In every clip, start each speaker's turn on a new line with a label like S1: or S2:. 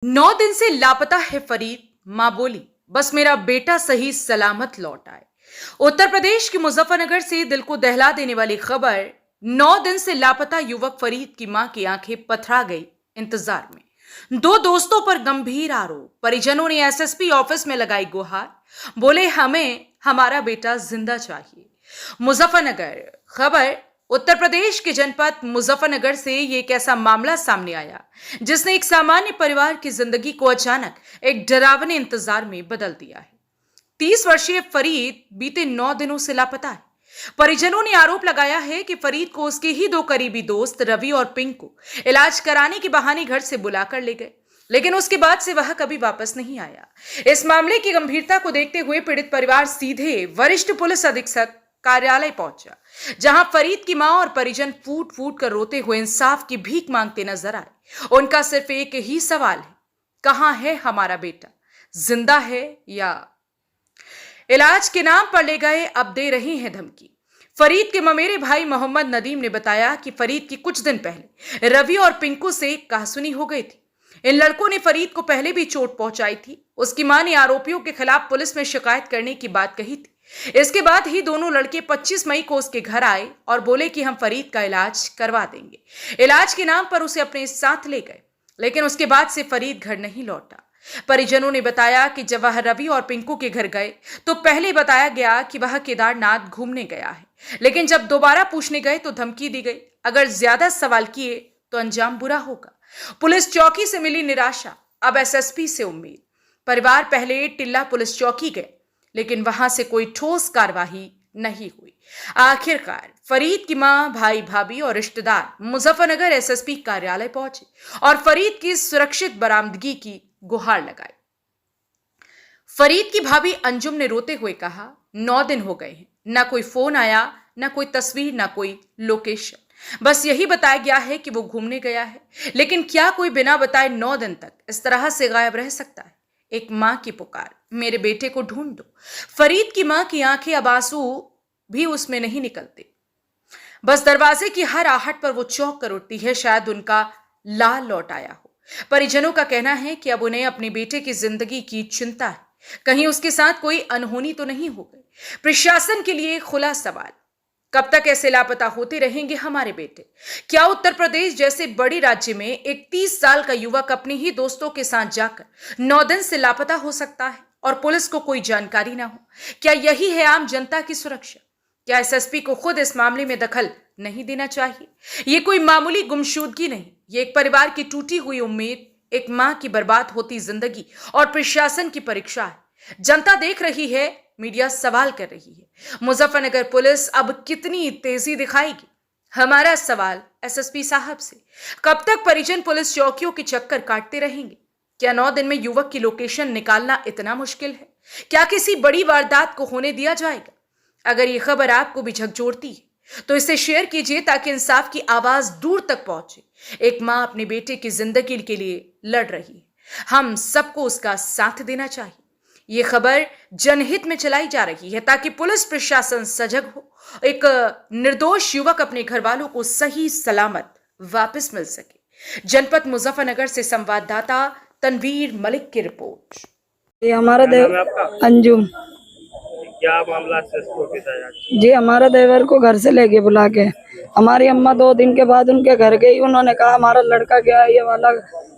S1: 9 दिन से लापता है फरीद। मां बोली बस मेरा बेटा सही सलामत लौट आए। उत्तर प्रदेश के मुजफ्फरनगर से दिल को दहला देने वाली खबर। 9 दिन से लापता युवक फरीद की मां की आंखें पथरा गई इंतजार में। दो दोस्तों पर गंभीर आरोप। परिजनों ने एसएसपी ऑफिस में लगाई गुहार। बोले हमें हमारा बेटा जिंदा चाहिए। मुजफ्फरनगर खबर। उत्तर प्रदेश के जनपद मुजफ्फरनगर से ये एक ऐसा मामला सामने आया जिसने एक सामान्य परिवार की जिंदगी को अचानक एक डरावने इंतजार में बदल दिया है। 30 वर्षीय फरीद बीते 9 दिनों से लापता है। परिजनों ने आरोप लगाया है कि फरीद को उसके ही दो करीबी दोस्त रवि और पिंकू इलाज कराने के बहाने घर से बुलाकर ले गए, लेकिन उसके बाद से वह कभी वापस नहीं आया। इस मामले की गंभीरता को देखते हुए पीड़ित परिवार सीधे वरिष्ठ पुलिस अधीक्षक कार्यालय पहुंचा, जहां फरीद की मां और परिजन फूट फूट कर रोते हुए इंसाफ की भीख मांगते नजर आए। उनका सिर्फ एक ही सवाल है, कहां है हमारा बेटा? जिंदा है या इलाज के नाम पर ले गए, अब दे रही हैं धमकी। फरीद के ममेरे भाई मोहम्मद नदीम ने बताया कि फरीद की कुछ दिन पहले रवि और पिंकू से कहासुनी हो गई थी। इन लड़कों ने फरीद को पहले भी चोट पहुंचाई थी। उसकी मां ने आरोपियों के खिलाफ पुलिस में शिकायत करने की बात कही थी। इसके बाद ही दोनों लड़के 25 मई को उसके घर आए और बोले कि हम फरीद का इलाज करवा देंगे। इलाज के नाम पर उसे अपने साथ ले गए, लेकिन उसके बाद से फरीद घर नहीं लौटा। परिजनों ने बताया कि जब वह रवि और पिंकू के घर गए तो पहले बताया गया कि वह केदारनाथ घूमने गया है, लेकिन जब दोबारा पूछने गए तो धमकी दी गई, अगर ज्यादा सवाल किए तो अंजाम बुरा होगा। पुलिस चौकी से मिली निराशा, अब एसएसपी से उम्मीद। परिवार पहले टिल्ला पुलिस चौकी गए, लेकिन वहां से कोई ठोस कार्रवाई नहीं हुई। आखिरकार फरीद की मां, भाई, भाभी और रिश्तेदार मुजफ्फरनगर एसएसपी कार्यालय पहुंचे और फरीद की सुरक्षित बरामदगी की गुहार लगाई। फरीद की भाभी अंजुम ने रोते हुए कहा, 9 दिन हो गए हैं, ना कोई फोन आया, ना कोई तस्वीर, ना कोई लोकेशन। बस यही बताया गया है कि वो घूमने गया है, लेकिन क्या कोई बिना बताए 9 दिन तक इस तरह से गायब रह सकता है? एक मां की पुकार, मेरे बेटे को ढूंढ दो। फरीद की मां की आंखें अब आंसू भी उसमें नहीं निकलते। बस दरवाजे की हर आहट पर वो चौंक कर उठती है, शायद उनका लाल लौट आया हो। परिजनों का कहना है कि अब उन्हें अपने बेटे की जिंदगी की चिंता है, कहीं उसके साथ कोई अनहोनी तो नहीं हो गई। प्रशासन के लिए खुला सवाल, कब तक ऐसे लापता होते रहेंगे हमारे बेटे? क्या उत्तर प्रदेश जैसे बड़े राज्य में एक 30 साल का युवक अपने ही दोस्तों के साथ जाकर 9 दिन से लापता हो सकता है और पुलिस को कोई जानकारी ना हो? क्या यही है आम जनता की सुरक्षा? क्या एसएसपी को खुद इस मामले में दखल नहीं देना चाहिए? ये कोई मामूली गुमशुदगी नहीं, ये एक परिवार की टूटी हुई उम्मीद, एक मां की बर्बाद होती जिंदगी और प्रशासन की परीक्षा है। जनता देख रही है, मीडिया सवाल कर रही है। मुजफ्फरनगर पुलिस अब कितनी तेजी दिखाएगी? हमारा सवाल एसएसपी साहब से, कब तक परिजन पुलिस चौकियों के चक्कर काटते रहेंगे? क्या 9 दिन में युवक की लोकेशन निकालना इतना मुश्किल है? क्या किसी बड़ी वारदात को होने दिया जाएगा? अगर ये खबर आपको भी झकझोरती है तो इसे शेयर कीजिए ताकि इंसाफ की आवाज दूर तक पहुंचे। एक मां अपने बेटे की जिंदगी के लिए लड़ रही है, हम सबको उसका साथ देना चाहिए। ये खबर जनहित में चलाई जा रही है ताकि पुलिस प्रशासन सजग हो, एक निर्दोष युवक अपने घर वालों को सही सलामत वापस मिल सके। जनपद मुजफ्फरनगर से संवाददाता तनवीर मलिक की रिपोर्ट।
S2: ये हमारा अंजुम
S3: क्या मामला है?
S2: जी, हमारा देवर को घर से लेके बुला के हमारी अम्मा 2 दिन के बाद उनके घर गई। उन्होंने कहा हमारा लड़का गया ये वाला,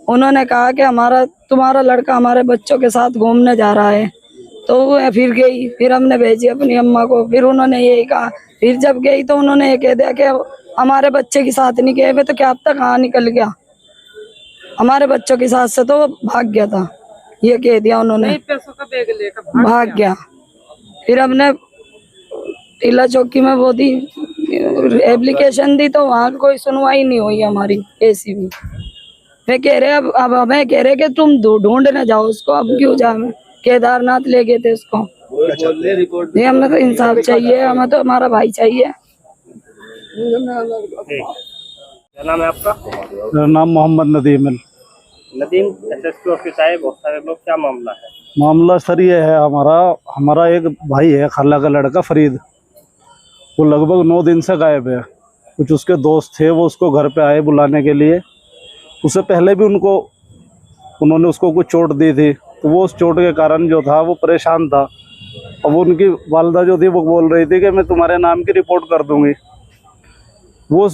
S2: उन्होंने कहा कि तुम्हारा लड़का हमारे बच्चों के साथ घूमने जा रहा है। तो वो फिर गई, फिर हमने भेजी अपनी अम्मा को, फिर उन्होंने यही कहा। फिर जब गई तो उन्होंने ये कह दिया कि हमारे बच्चे के साथ नहीं गए। तो क्या अब तक कहाँ निकल गया? हमारे बच्चों के साथ से तो भाग गया था, ये कह दिया उन्होंने, भाग गया। फिर हमने टिल्ला चौकी में वो दी एप्लीकेशन दी, तो वहाँ कोई सुनवाई नहीं हुई हमारी। एसीबी वे कह रहे अब हमें कह रहे कि तुम ढूंढने जाओ उसको। अब क्यों जाए? केदारनाथ ले गए थे उसको। नहीं, हमें तो इंसाफ चाहिए, हमें तो हमारा भाई चाहिए।
S3: क्या नाम है आपका?
S4: मेरा नाम मोहम्मद नदीम है।
S3: नदीम, एसएसपी ऑफिस आए बहुत सारे लोग, क्या मामला है?
S4: मामला सर ये है, हमारा एक भाई है, खाला का लड़का फरीद। वो लगभग 9 दिन से गायब है। कुछ उसके दोस्त थे, वो उसको घर पे आए बुलाने के लिए। उससे पहले भी उनको उन्होंने उसको कुछ चोट दी थी, तो वो उस चोट के कारण जो था वो परेशान था। अब उनकी वालदा जो थी वो बोल रही थी कि मैं तुम्हारे नाम की रिपोर्ट कर दूंगी। वो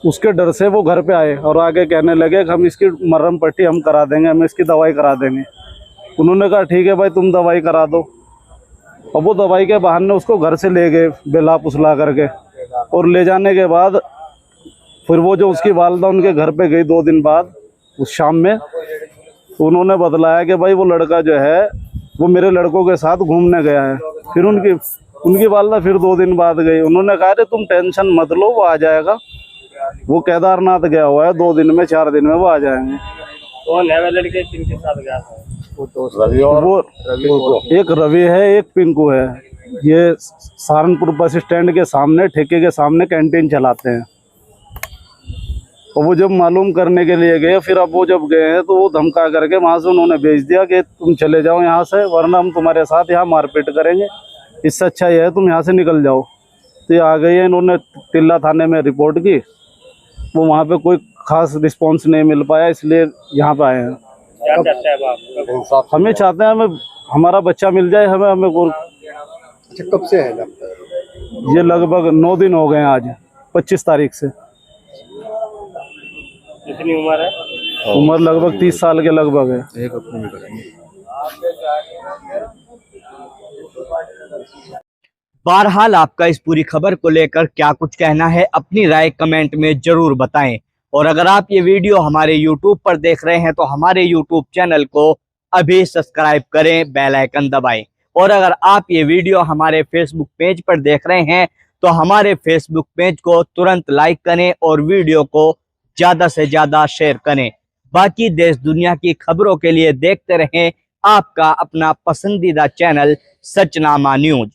S4: उसके डर से वो घर पे आए और आगे कहने लगे कि हम इसकी मरहम पट्टी हम करा देंगे, हम इसकी दवाई करा देंगे। उन्होंने कहा ठीक है भाई, तुम दवाई करा दो। और वो दवाई के बहाने उसको घर से ले गए बेला पुसला करके, और ले जाने के बाद फिर वो जो उसकी वालदा उनके घर पे गई 2 दिन बाद उस शाम में, तो उन्होंने बतलाया कि भाई वो लड़का जो है वो मेरे लड़कों के साथ घूमने गया है। फिर उनकी वालदा फिर 2 दिन बाद गई। उन्होंने कहा अरे तुम टेंशन मत लो, वो आ जाएगा, वो केदारनाथ गया हुआ है, 2 दिन में 4 दिन में वो आ जाएंगे।
S3: कौन है वह लड़के जिनके साथ गया था?
S4: वो एक रवि है, एक पिंकू है। ये सहारनपुर बस स्टैंड के सामने ठेके के सामने कैंटीन चलाते हैं। और वो जब मालूम करने के लिए गए, फिर अब वो जब गए हैं तो वो धमका करके वहाँ से उन्होंने भेज दिया कि तुम चले जाओ यहाँ से, वरना हम तुम्हारे साथ यहाँ मारपीट करेंगे, इससे अच्छा ये है तुम यहाँ से निकल जाओ। तो ये आ गए हैं, इन्होंने टिल्ला थाने में रिपोर्ट की। वो वहाँ पे कोई खास रिस्पॉन्स नहीं मिल पाया, इसलिए यहाँ पे आए हैं।
S3: क्या चाहते हैं आप?
S4: हमें चाहते हैं हमें हमारा बच्चा मिल जाए, हमें
S5: अच्छा, कब से है?
S4: ये लगभग 9 दिन हो गए हैं आज, 25 तारीख से।
S3: कितनी उम्र है?
S4: उम्र लगभग 30 साल के लगभग है।
S6: बहरहाल आपका इस पूरी खबर को लेकर क्या कुछ कहना है, अपनी राय कमेंट में जरूर बताएं। और अगर आप ये वीडियो हमारे YouTube पर देख रहे हैं तो हमारे YouTube चैनल को अभी सब्सक्राइब करें, बेल आइकन दबाएं। और अगर आप ये वीडियो हमारे Facebook पेज पर देख रहे हैं तो हमारे Facebook पेज को तुरंत लाइक करें और वीडियो को ज्यादा से ज्यादा शेयर करें। बाकी देश दुनिया की खबरों के लिए देखते रहें आपका अपना पसंदीदा चैनल सचनामा न्यूज।